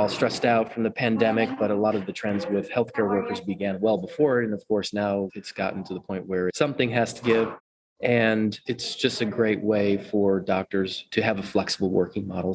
all stressed out from the pandemic, but a lot of the trends with healthcare workers began well before it. And of course, now it's gotten to the point where something has to give. And it's just a great way for doctors to have a flexible working model.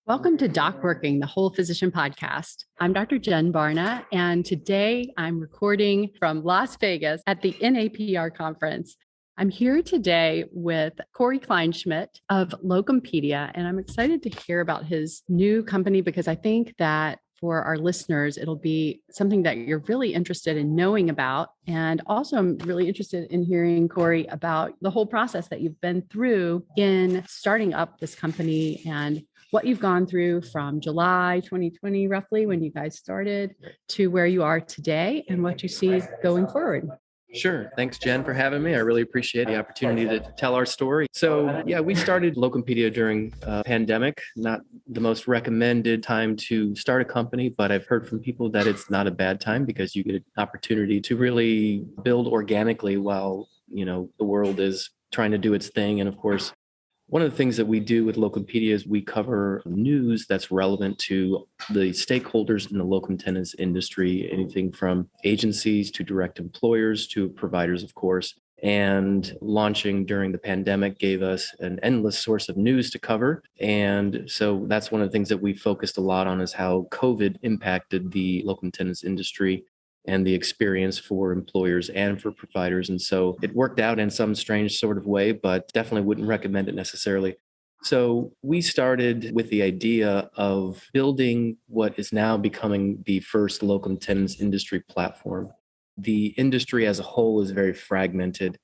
Welcome to DocWorking, the Whole Physician Podcast. I'm Dr. Jen Barna, and today I'm recording from Las Vegas at the NAPR Conference. I'm here today with Cory Kleinschmidt of Locumpedia, and I'm excited to hear about his new company because I think that for our listeners, it'll be something that you're really interested in knowing about. And also, I'm really interested in hearing, Cory, about the whole process that you've been through in starting up this company and what you've gone through from July 2020, roughly, when you guys started, to where you are today and what you see going forward. Sure. Thanks, Jen, for having me. I really appreciate the opportunity to tell our story. So, we started Locumpedia during a pandemic, not the most recommended time to start a company, but I've heard from people that it's not a bad time because you get an opportunity to really build organically while, the world is trying to do its thing. And of course, one of the things that we do with Locumpedia is we cover news that's relevant to the stakeholders in the locum tenens industry, anything from agencies to direct employers to providers, of course. And launching during the pandemic gave us an endless source of news to cover. And so that's one of the things that we focused a lot on is how COVID impacted the locum tenens industry and the experience for employers and for providers. And so it worked out in some strange sort of way, but definitely wouldn't recommend it necessarily. So we started with the idea of building what is now becoming the first locum tenens industry platform. The industry as a whole is very fragmented.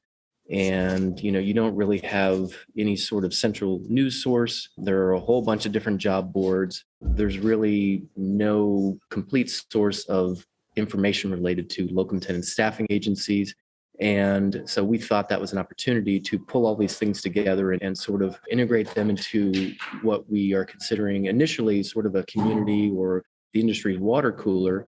And, you don't really have any sort of central news source. There are a whole bunch of different job boards. There's really no complete source of information related to locum tenens staffing agencies. And so we thought that was an opportunity to pull all these things together and sort of integrate them into what we are considering initially sort of a community or the industry's water cooler.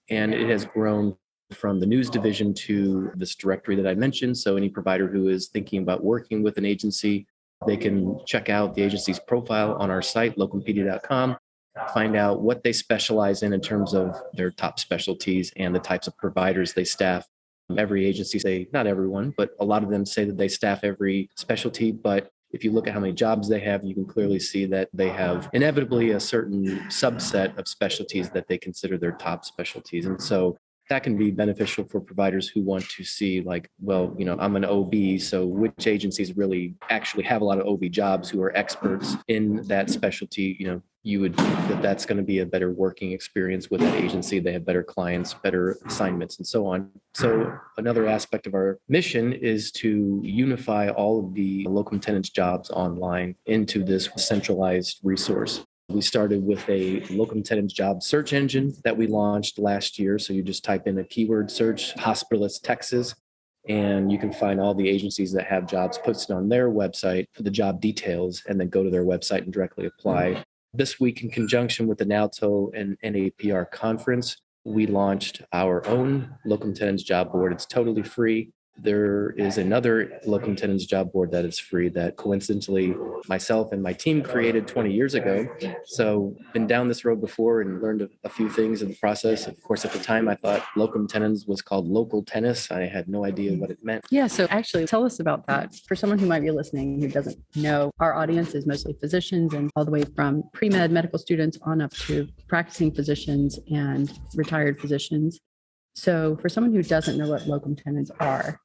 And it has grown from the news division to this directory that I mentioned. So any provider who is thinking about working with an agency, they can check out the agency's profile on our site, locumpedia.com. Find out what they specialize in terms of their top specialties and the types of providers they staff. Every agency say, not everyone, but a lot of them say that they staff every specialty. But if you look at how many jobs they have, you can clearly see that they have inevitably a certain subset of specialties that they consider their top specialties. And so that can be beneficial for providers who want to see I'm an OB, so which agencies really actually have a lot of OB jobs who are experts in that specialty. You would think that's going to be a better working experience with that agency. They have better clients, better assignments, and so on. So another aspect of our mission is to unify all of the locum tenens jobs online into this centralized resource. We started with a locum tenens job search engine that we launched last year. So you just type in a keyword search, hospitalist Texas, and you can find all the agencies that have jobs posted on their website for the job details, and then go to their website and directly apply. This week, in conjunction with the NALTO and NAPR Conference, we launched our own locum tenens job board. It's totally free. There is another locum tenens job board that is free that coincidentally myself and my team created 20 years ago. So been down this road before and learned a few things in the process. Of course, at the time, I thought locum tenens was called local tennis. I had no idea what it meant. Yeah. So actually tell us about that. For someone who might be listening who doesn't know, our audience is mostly physicians and all the way from pre-med medical students on up to practicing physicians and retired physicians. So for someone who doesn't know what locum tenens are.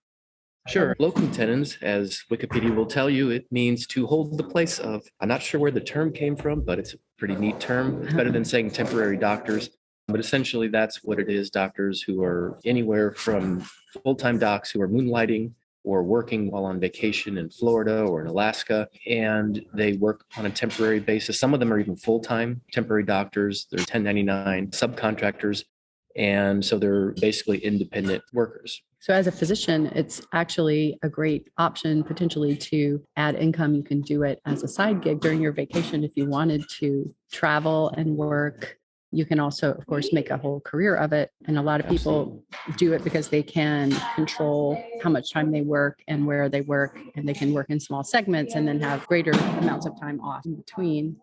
Sure. Locum tenens, as Wikipedia will tell you, it means to hold the place of. I'm not sure where the term came from, but it's a pretty neat term. It's better than saying temporary doctors. But essentially, that's what it is. Doctors who are anywhere from full-time docs who are moonlighting or working while on vacation in Florida or in Alaska, and they work on a temporary basis. Some of them are even full-time temporary doctors. They're 1099 subcontractors. And so they're basically independent workers. So as a physician, it's actually a great option potentially to add income. You can do it as a side gig during your vacation if you wanted to travel and work You can also, of course, make a whole career of it. And a lot of people do it because they can control how much time they work and where they work, and they can work in small segments and then have greater amounts of time off in between.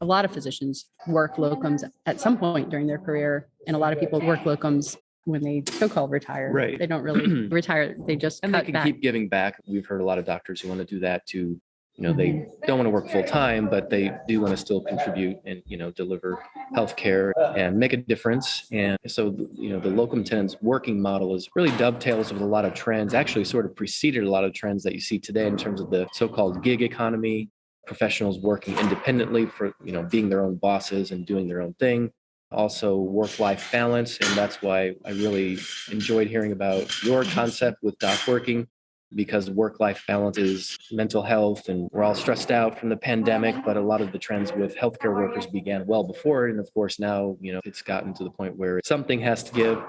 A lot of physicians work locums at some point during their career, and a lot of people work locums when they so-called retire. Right. They don't really retire. They just and cut they can back. keep giving back. We've heard a lot of doctors who want to do that too. They don't want to work full time, but they do want to still contribute and, deliver healthcare and make a difference. And so, the locum tenens working model is really dovetails with a lot of trends, actually sort of preceded a lot of trends that you see today in terms of the so-called gig economy, professionals working independently for, being their own bosses and doing their own thing. Also work-life balance. And that's why I really enjoyed hearing about your concept with DocWorking, because work-life balance is mental health, and we're all stressed out from the pandemic, but a lot of the trends with healthcare workers began well before it. And of course now, it's gotten to the point where something has to give.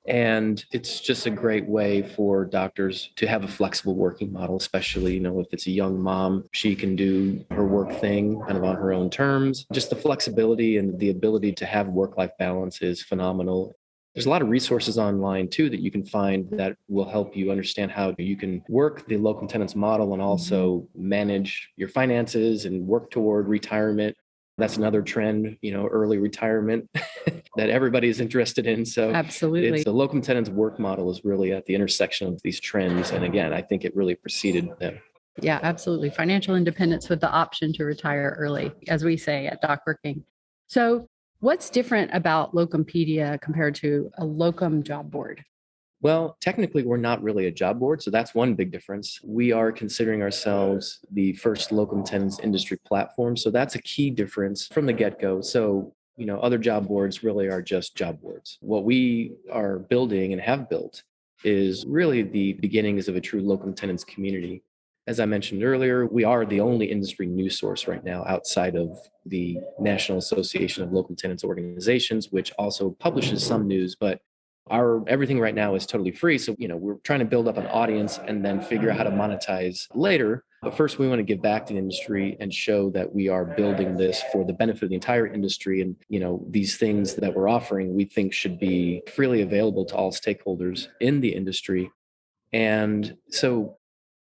And it's just a great way for doctors to have a flexible working model, especially, if it's a young mom, she can do her work thing kind of on her own terms. Just the flexibility and the ability to have work-life balance is phenomenal. There's a lot of resources online too that you can find that will help you understand how you can work the locum tenens model and also manage your finances and work toward retirement. That's another trend, early retirement that everybody is interested in. So Absolutely. The locum tenens work model is really at the intersection of these trends. And again, I think it really preceded them. Yeah, absolutely. Financial independence with the option to retire early, as we say at DocWorking. So what's different about Locumpedia compared to a locum job board? Well, technically, we're not really a job board, so that's one big difference. We are considering ourselves the first locum tenens industry platform, so that's a key difference from the get-go. So, other job boards really are just job boards. What we are building and have built is really the beginnings of a true locum tenens community. As I mentioned earlier, we are the only industry news source right now outside of the National Association of Locum Tenens Organizations, which also publishes some news, but our everything right now is totally free. So, we're trying to build up an audience and then figure out how to monetize later. But first, we want to give back to the industry and show that we are building this for the benefit of the entire industry. And, these things that we're offering, we think should be freely available to all stakeholders in the industry. And so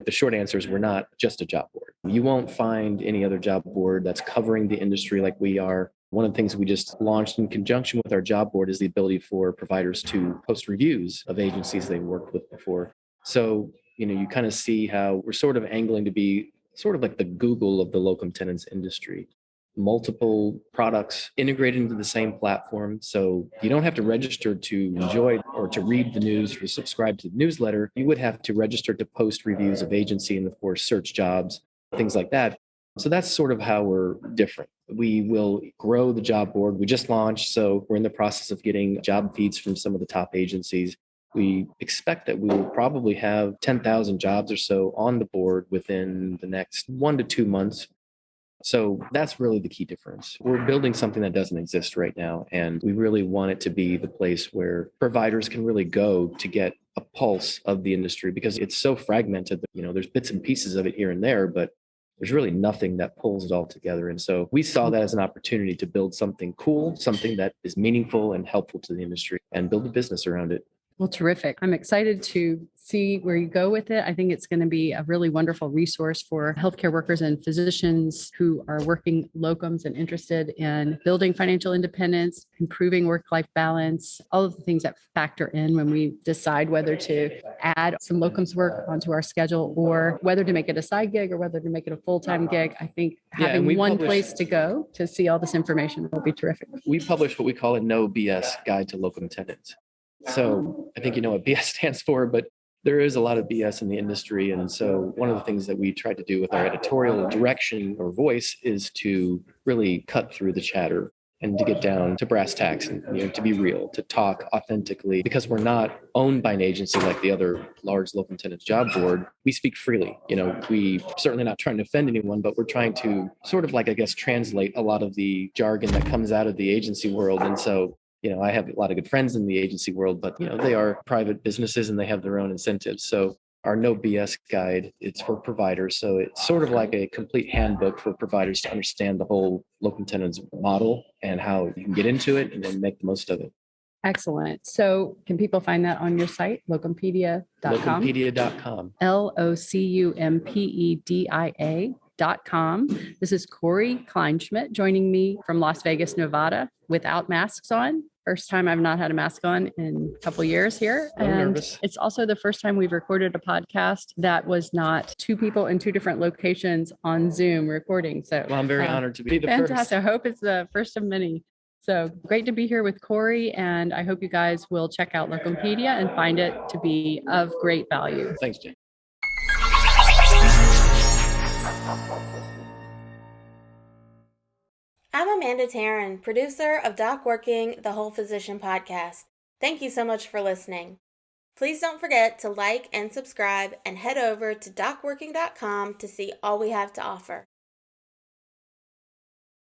the short answer is we're not just a job board. You won't find any other job board that's covering the industry like we are. One of the things we just launched in conjunction with our job board is the ability for providers to post reviews of agencies they've worked with before. So, you kind of see how we're sort of angling to be sort of like the Google of the locum tenens industry. Multiple products integrated into the same platform. So you don't have to register to enjoy or to read the news or subscribe to the newsletter. You would have to register to post reviews of agency and, of course, search jobs, things like that. So that's sort of how we're different. We will grow the job board. We just launched, so we're in the process of getting job feeds from some of the top agencies. We expect that we will probably have 10,000 jobs or so on the board within the next 1 to 2 months. So that's really the key difference. We're building something that doesn't exist right now, and we really want it to be the place where providers can really go to get a pulse of the industry, because it's so fragmented that, there's bits and pieces of it here and there, but there's really nothing that pulls it all together. And so we saw that as an opportunity to build something cool, something that is meaningful and helpful to the industry, and build a business around it. Well, terrific. I'm excited to see where you go with it. I think it's going to be a really wonderful resource for healthcare workers and physicians who are working locums and interested in building financial independence, improving work-life balance, all of the things that factor in when we decide whether to add some locums work onto our schedule or whether to make it a side gig or whether to make it a full-time gig. I think having one place to go to see all this information will be terrific. We publish what we call a no BS guide to locum tenens. So I think you know what BS stands for, but there is a lot of BS in the industry. And so one of the things that we tried to do with our editorial direction or voice is to really cut through the chatter and to get down to brass tacks and to be real, to talk authentically, because we're not owned by an agency like the other large locum tenens job board. We speak freely. We certainly not trying to offend anyone, but we're trying to sort of translate a lot of the jargon that comes out of the agency world. And so I have a lot of good friends in the agency world, but, they are private businesses and they have their own incentives. So our no BS guide. It's for providers. So it's sort of like a complete handbook for providers to understand the whole locum tenens model and how you can get into it and then make the most of it. Excellent. So can people find that on your site, locumpedia.com? Locumpedia.com. locumpedia.com. This is Cory Kleinschmidt joining me from Las Vegas, Nevada, without masks on. First time I've not had a mask on in a couple years here. I'm and nervous. It's also the first time we've recorded a podcast that was not two people in two different locations on Zoom recording. So Well, I'm very honored to be the fantastic. first. I hope it's the first of many. So great to be here with Cory, and I hope you guys will check out Locumpedia and find it to be of great value. Thanks, Jen. I'm Amanda Taryn, producer of DocWorking, the Whole Physician Podcast. Thank you so much for listening. Please don't forget to like and subscribe and head over to docworking.com to see all we have to offer.